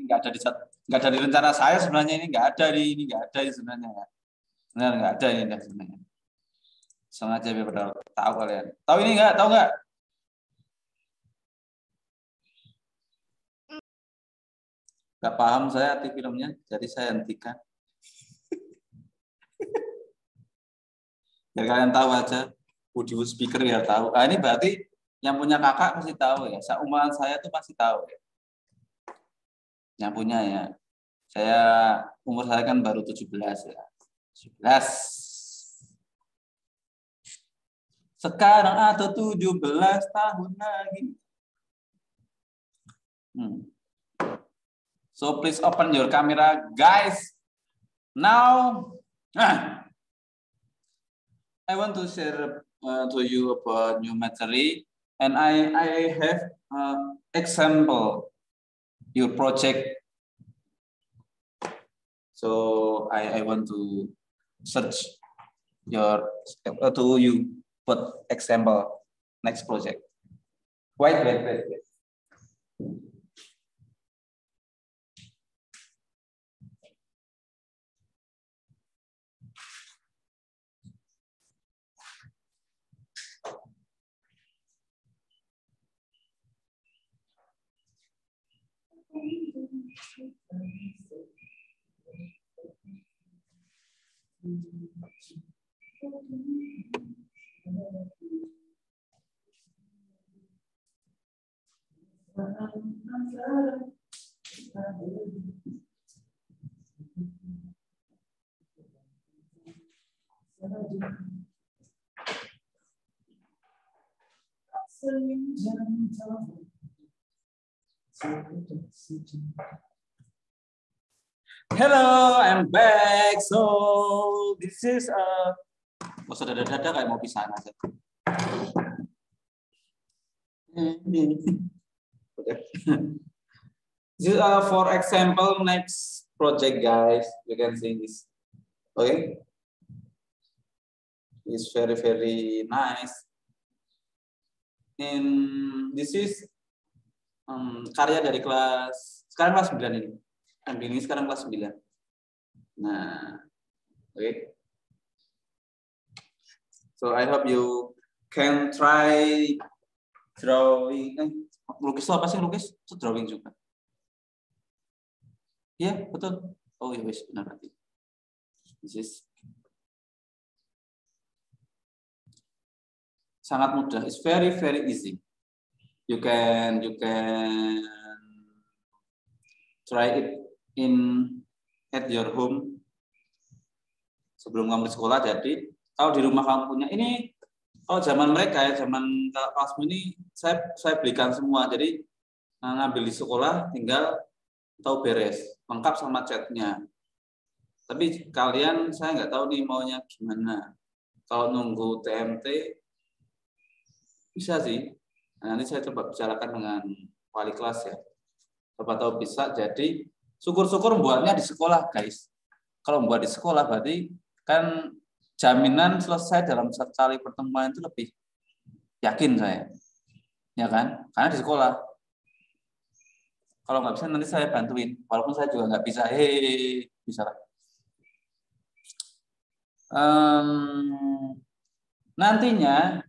nggak ada di rencana saya sebenarnya, ini nggak ada sebenarnya. Benar nggak ada ini sebenarnya. Sengaja biar tahu kalian. Tahu ini nggak? Tahu nggak? Nggak paham saya arti filmnya, jadi saya hentikan. Biar kalian tahu aja. Audio speaker biar tahu. Ah, ini berarti yang punya kakak pasti tahu ya. Seumuran saya tuh pasti tahu ya. Yang punya ya. Umur saya kan baru 17 ya. 17. Sekarang atau 17 tahun lagi. So please open your camera, guys. Now, I want to share to you about new material, and I have example your project. So I want to search to you put example next project. Wait. Hello, I'm back. So this is sudah dada kayak mau pisah aja. This is for example next project, guys. You can see this. Okay, it's very nice. And this is karya dari sekarang kelas 9 ini. Ini sekarang kelas 9. Nah, okay. So I hope you can try drawing. Lukis itu apa sih lukis? Itu drawing juga. Iya, betul. Oh iya, benar berarti. This is sangat mudah. It's very easy. You can try it at your home sebelum kamu di sekolah. Jadi kalau di rumah kamu punya ini, kalau zaman mereka ya, zaman kelasmu ini saya belikan semua. Jadi ngambil di sekolah tinggal tahu beres, lengkap sama catnya. Tapi kalian saya nggak tahu nih maunya gimana. Kalau nunggu TMT bisa sih. Nah, nanti saya coba bicarakan dengan wali kelas ya. Siapa tahu bisa. Jadi syukur-syukur buatnya di sekolah, guys. Kalau buat di sekolah berarti kan jaminan selesai dalam sekali pertemuan itu lebih yakin saya. Ya kan? Karena di sekolah. Kalau nggak bisa nanti saya bantuin. Walaupun saya juga nggak bisa. Bisa lah. Nantinya,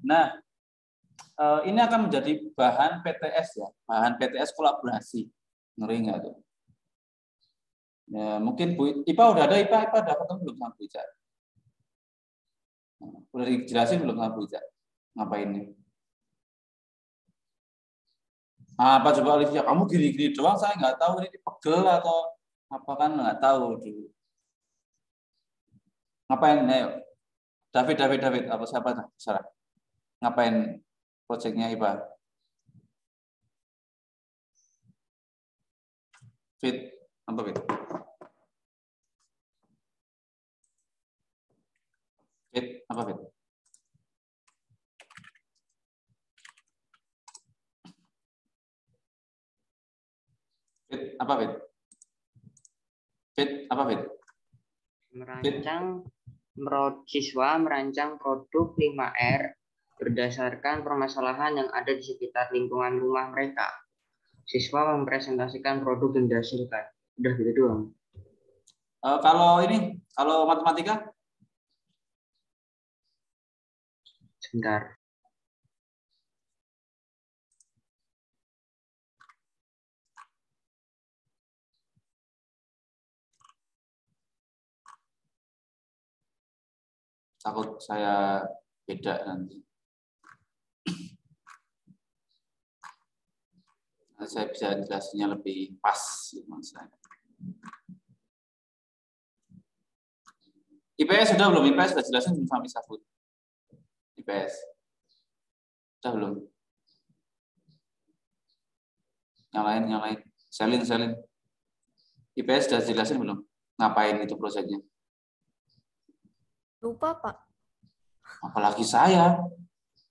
ini akan menjadi bahan PTS ya, bahan PTS kolaborasi. Ngeri nggak tuh? Ya, mungkin Bu Ipa udah ada, Ipa udah ketemu belum sama Bu Ica? Udah dijelasin belum sama Bu Ica? Ngapain nih? Apa coba Olivia, kamu gini-gini doang, saya nggak tahu ini pegel atau apa kan nggak tahu dulu. Ngapain? Ayo. David, apa siapa? Salah. Ngapain proyeknya Ipa? Fit, apa Fit? Fit, apa Fit? Fit, apa Fit? Fit, apa Fit? Siswa merancang produk 5R berdasarkan permasalahan yang ada di sekitar lingkungan rumah mereka. Siswa mempresentasikan produk yang dihasilkan. Udah gitu doang. Kalau matematika? Sebentar. Takut saya beda nanti. Saya bisa jelasinnya lebih pas, maksud saya. IPS sudah belum? IPS sudah jelasin belum sampai Safut? IPS sudah belum? Yang lain. Selin. IPS sudah jelasin belum? Ngapain itu prosesnya? Lupa, Pak. Apalagi saya.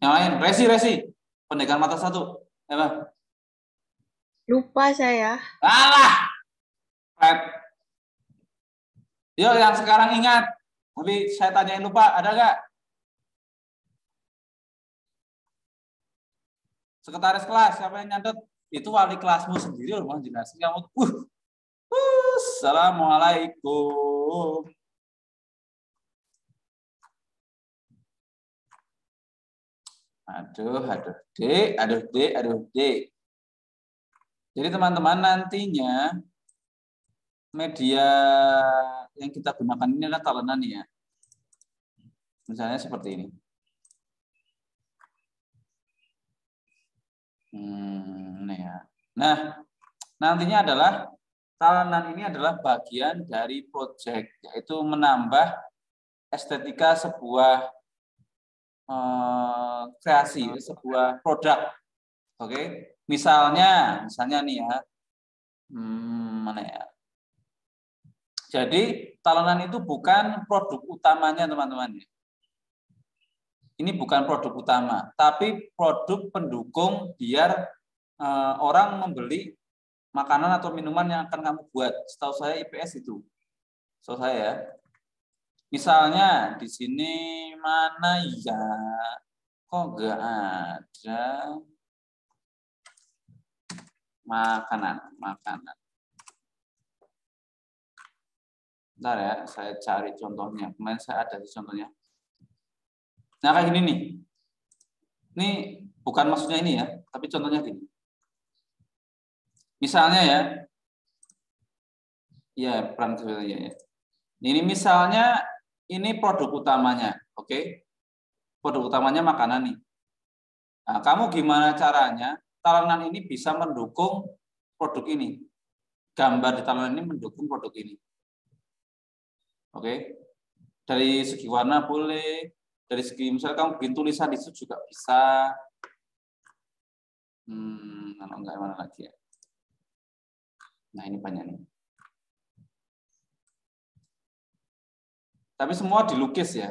Yang lain, Resi. Pendekan mata satu. Apa? Lupa saya. Alah! Fred. Yuk, yang sekarang ingat. Tapi saya tanyain lupa, ada nggak? Sekretaris kelas, siapa yang nyatet? Itu wali kelasmu sendiri loh, Bang jelasin kamu. Assalamualaikum. Aduh, Dek. Jadi teman-teman nantinya media yang kita gunakan ini adalah talenan ya. Misalnya seperti ini. Ini ya. Nah, nantinya adalah talenan ini adalah bagian dari project, yaitu menambah estetika sebuah kreasi, sebuah produk. Oke, misalnya nih ya, mana ya? Jadi talenan itu bukan produk utamanya teman-teman. Ini bukan produk utama, tapi produk pendukung biar orang membeli makanan atau minuman yang akan kamu buat. Setahu saya IPS itu. Setahu saya ya. Misalnya di sini mana ya? Kok nggak ada makanan. Bentar ya, saya cari contohnya. Kemarin saya ada di contohnya. Nah kayak gini nih. Ini bukan maksudnya ini ya, tapi contohnya gini. Misalnya ya peran ya. Ini misalnya ini produk utamanya, oke? Produk utamanya makanan nih. Nah, kamu gimana caranya talenan ini bisa mendukung produk ini? Gambar di talenan ini mendukung produk ini. Oke? Dari segi warna boleh, dari segi misalnya kamu bikin tulisan di situ juga bisa. Enggak mana lagi ya? Nah, ini banyak nih. Tapi semua dilukis ya.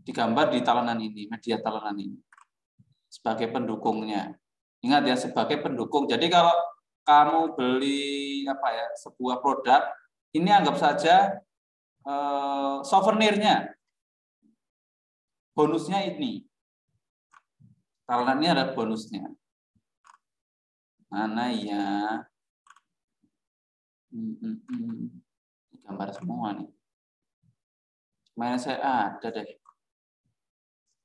Digambar di talenan ini, media talenan ini. Sebagai pendukungnya. Ingat ya, sebagai pendukung. Jadi kalau kamu beli sebuah produk, ini anggap saja souvenirnya. Bonusnya ini. Talenan ini ada bonusnya. Mana ya? Gambar semua nih. Mana saya ada deh.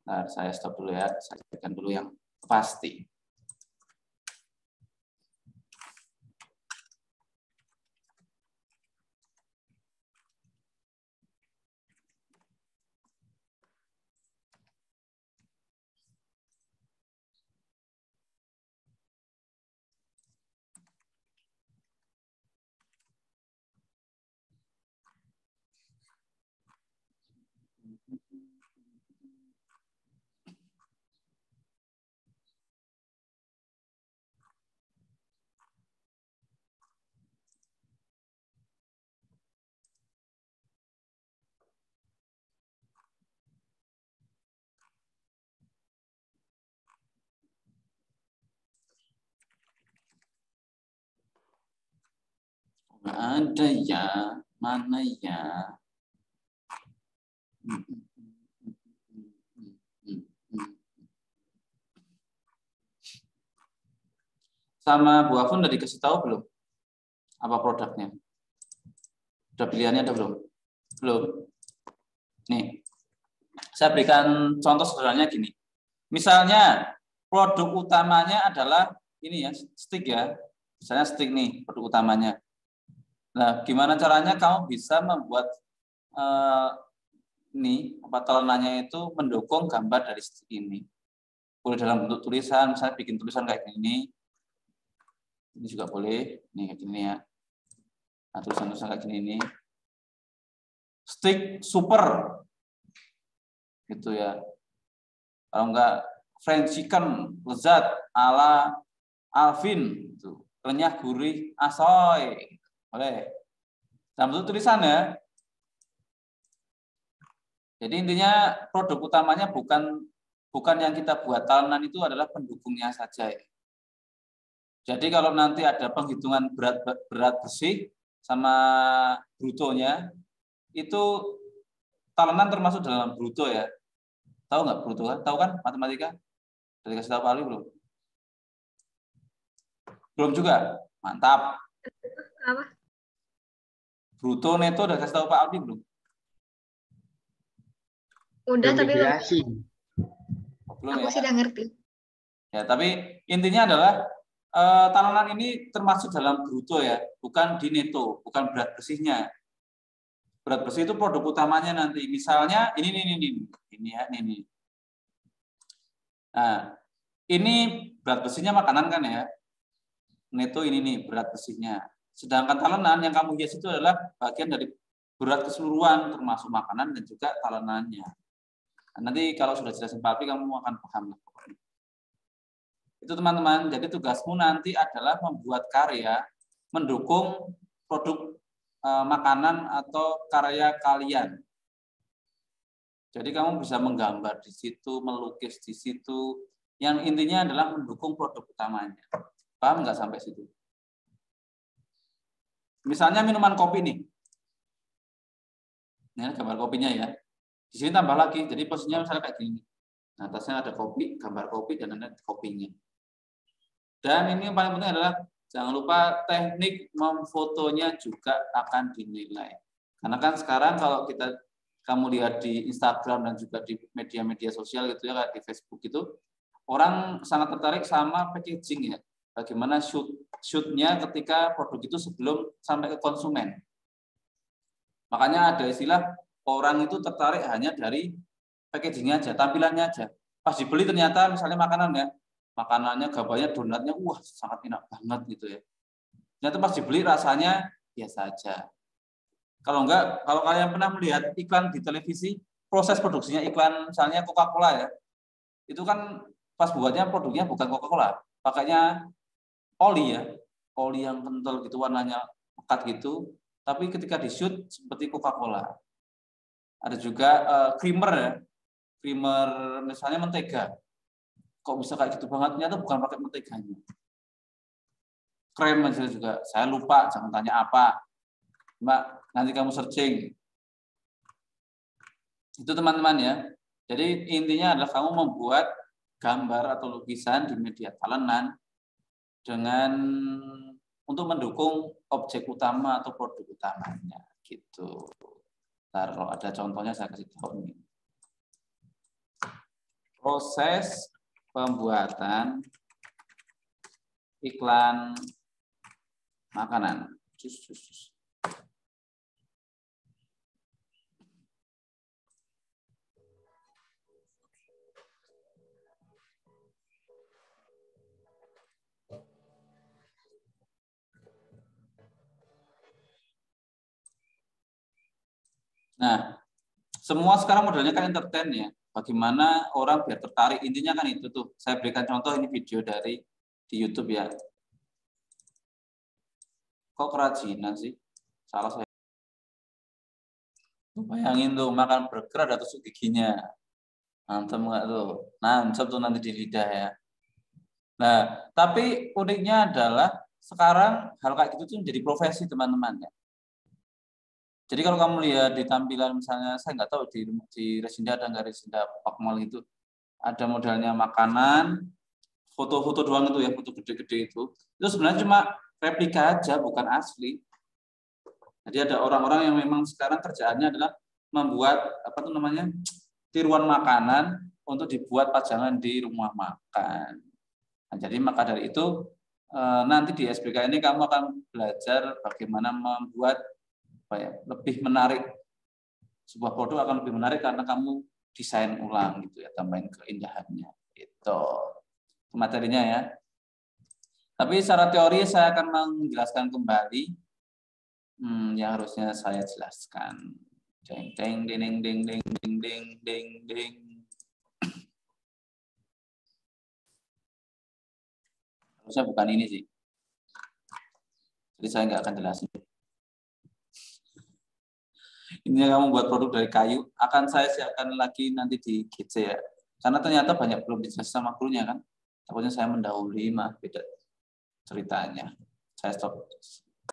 Nah, saya stop dulu ya. Saya carikan dulu yang pasti. Nggak ada ya, mana ya? Sama Bu Afun udah dikasih tahu belum? Apa produknya? Udah pilihannya ada belum? Belum. Nih, saya berikan contoh sederhananya gini. Misalnya produk utamanya adalah ini ya, stick ya. Misalnya stick nih produk utamanya. Nah, gimana caranya kamu bisa membuat ini apa telenannya itu mendukung gambar dari stick ini? Boleh dalam bentuk tulisan, misalnya bikin tulisan kayak gini. Ini juga boleh, nih kayak gini ya. Nah, tulisan-tulisan kayak gini ini. Stick super, gitu ya. Kalau enggak French chicken lezat ala Alvin, gitu. Renyah gurih asoy, boleh. Dalam bentuk tulisan ya. Jadi intinya produk utamanya bukan yang kita buat, talenan itu adalah pendukungnya saja ya. Jadi kalau nanti ada penghitungan berat besi sama brutonya, itu talenan termasuk dalam bruto ya. Tahu nggak bruto kan? Tahu kan matematika? Dari kasih tahu Pak Ali belum? Belum juga? Mantap. Apa? Bruto neto udah kasih tahu Pak Ali belum? Udah, Belum tapi dijelasin. Belum aku ya? sudah ngerti. Ya, tapi intinya adalah talenan ini termasuk dalam bruto ya, bukan di neto, bukan berat bersihnya. Berat bersih itu produk utamanya nanti. Misalnya ini ya, ini. Nah, ini berat bersihnya makanan kan ya. Neto ini nih berat bersihnya. Sedangkan talenan yang kamu hias itu adalah bagian dari berat keseluruhan termasuk makanan dan juga talenannya. Nah, nanti kalau sudah jelasin Pak Alfi, kamu akan paham lah pokoknya. Itu teman-teman, jadi tugasmu nanti adalah membuat karya mendukung produk makanan atau karya kalian. Jadi kamu bisa menggambar di situ, melukis di situ, yang intinya adalah mendukung produk utamanya. Paham nggak sampai situ? Misalnya minuman kopi nih. Ini gambar kopinya ya. Di sini tambah lagi, jadi posisinya misalnya kayak gini. Nah, atasnya ada kopi, gambar kopi, dan ada kopinya. Dan ini yang paling penting adalah jangan lupa teknik memfotonya juga akan dinilai. Karena kan sekarang kalau kamu lihat di Instagram dan juga di media-media sosial gitu ya, kayak di Facebook itu, orang sangat tertarik sama packaging ya. Bagaimana shoot-nya ketika produk itu sebelum sampai ke konsumen. Makanya ada istilah orang itu tertarik hanya dari packagingnya aja, tampilannya aja. Pas dibeli ternyata misalnya makanan ya, makanannya gambarnya donatnya wah sangat enak banget gitu ya. Ternyata pas dibeli rasanya biasa aja. Kalau enggak, kalau kalian pernah melihat iklan di televisi, proses produksinya iklan misalnya Coca-Cola ya, itu kan pas buatnya produknya bukan Coca-Cola, pakainya oli ya, oli yang kental gitu warnanya pekat gitu, tapi ketika di shoot seperti Coca-Cola. Ada juga creamer ya, creamer misalnya mentega. Kok bisa kayak gitu banget? Ternyata bukan pakai menteganya. Krem aja juga. Saya lupa, jangan tanya apa. Mbak, nanti kamu searching. Itu teman-teman ya. Jadi intinya adalah kamu membuat gambar atau lukisan di media talenan dengan untuk mendukung objek utama atau produk utamanya gitu. Kalau ada contohnya saya kasih tahu nih. Proses pembuatan iklan makanan. Nah, semua sekarang modelnya kan entertain ya. Bagaimana orang biar tertarik, intinya kan itu tuh. Saya berikan contoh, ini video dari di YouTube ya. Kok kerajinan sih? Salah saya. Bayangin tuh makan burger ada tusuk giginya. Mantap nggak tuh? Nancep tuh nanti di lidah ya. Nah, tapi uniknya adalah sekarang hal kayak gitu tuh menjadi profesi teman-teman ya. Jadi kalau kamu lihat di tampilan misalnya, saya nggak tahu di Resinda ada nggak Resinda Pak Mall itu, ada modelnya makanan, foto-foto doang itu ya, foto gede-gede itu sebenarnya cuma replika aja, bukan asli. Jadi ada orang-orang yang memang sekarang kerjaannya adalah membuat apa tuh namanya tiruan makanan untuk dibuat pajangan di rumah makan. Nah, jadi maka dari itu nanti di SBK ini kamu akan belajar bagaimana membuat apa ya, lebih menarik, sebuah produk akan lebih menarik karena kamu desain ulang gitu ya, tambahin keindahannya. Itu materinya ya. Tapi secara teori saya akan menjelaskan kembali yang harusnya saya jelaskan. Deng deng deng deng deng deng deng deng deng. Harusnya bukan ini sih. Jadi saya nggak akan jelasin. Ini kamu buat produk dari kayu, akan saya siapkan lagi nanti di GC ya. Karena ternyata banyak belum dijelaskan sama krunya kan. Takutnya saya mendahului mah beda ceritanya. Saya stop